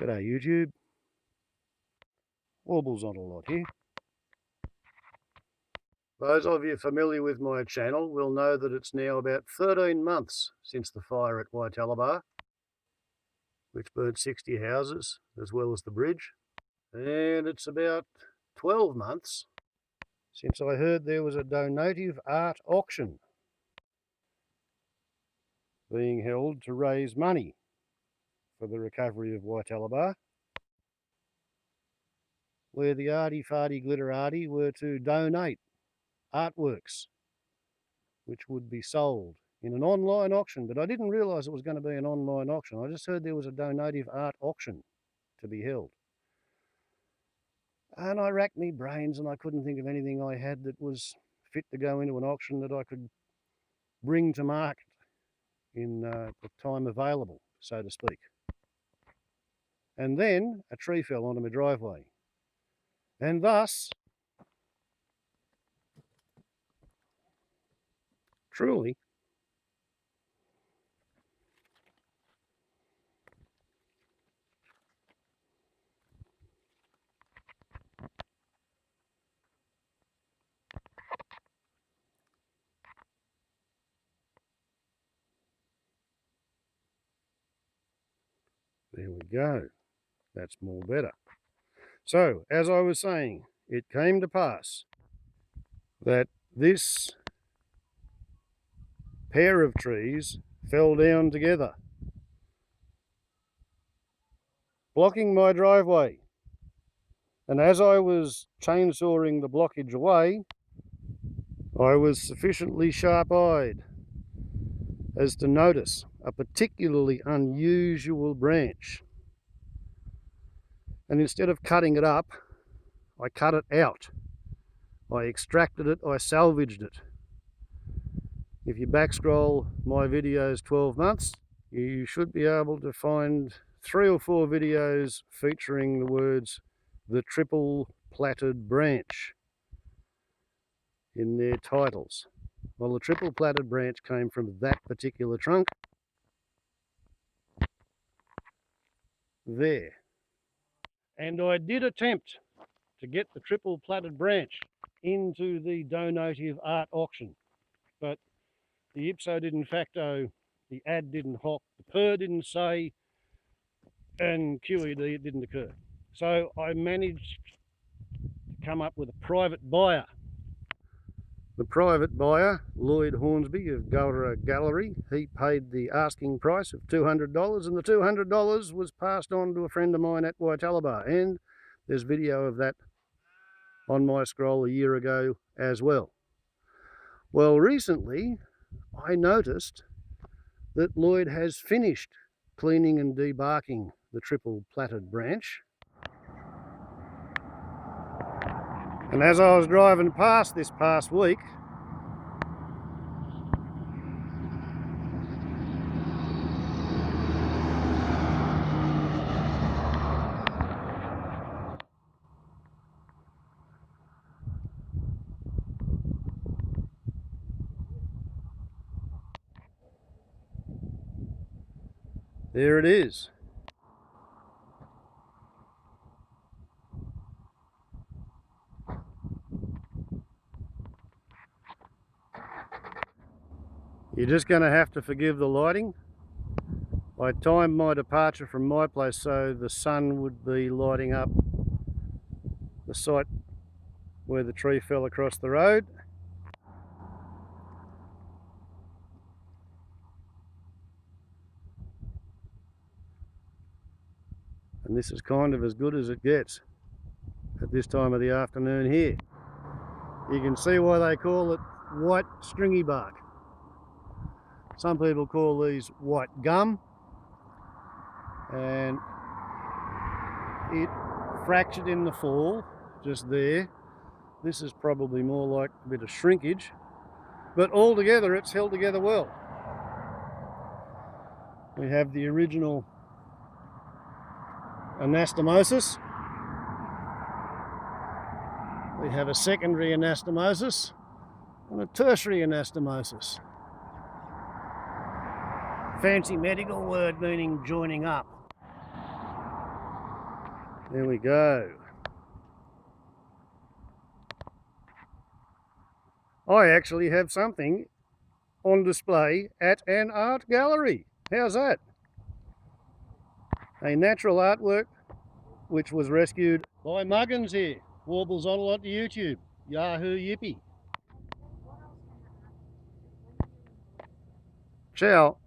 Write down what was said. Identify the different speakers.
Speaker 1: G'day YouTube. Warbles on a lot here. Those of you familiar with my channel will know that it's now about 13 months since the fire at Waitalabar, which burnt 60 houses as well as the bridge. And it's about 12 months since I heard there was a donative art auction being held to raise money for the recovery of Waitalabar, where the arty-farty glitterati were to donate artworks which would be sold in an online auction. But I didn't realise it was going to be an online auction. I just heard there was a donative art auction to be held. And I racked me brains and I couldn't think of anything I had that was fit to go into an auction that I could bring to market in the time available, so to speak. And then a tree fell onto my driveway. And thus, truly, there we go. That's more better. So, as I was saying, it came to pass that this pair of trees fell down together, blocking my driveway. And as I was chainsawing the blockage away, I was sufficiently sharp-eyed as to notice a particularly unusual branch. And instead of cutting it up, I cut it out. I extracted it, I salvaged it. If you back scroll my videos 12 months, you should be able to find 3 or 4 videos featuring the words "the triple plaited branch" in their titles. Well, the triple plaited branch came from that particular trunk there. And I did attempt to get the triple plaited branch into the donative art auction, but the ipso didn't facto, the ad didn't hoc, the per didn't say, and QED didn't occur. So I managed to come up with a private buyer. The private buyer, Loyd Hornsby of Gawura Gallery, he paid the asking price of $200, and the $200 was passed on to a friend of mine at Waitalabar, and there's video of that on my scroll a year ago as well. Well, recently I noticed that Loyd has finished cleaning and debarking the triple plaited branch. And as I was driving past this past week, there it is. You're just going to have to forgive the lighting. I timed my departure from my place so the sun would be lighting up the site where the tree fell across the road. And this is kind of as good as it gets at this time of the afternoon here. You can see why they call it white stringy bark. Some people call these white gum, and it fractured in the fall just there. This is probably more like a bit of shrinkage, but altogether it's held together well. We have the original anastomosis. We have a secondary anastomosis and a tertiary anastomosis. Fancy medical word meaning joining up. There we go. I actually have something on display at an art gallery. How's that? A natural artwork which was rescued by Muggins here. Warbles on a lot to YouTube. Yahoo yippee. Ciao.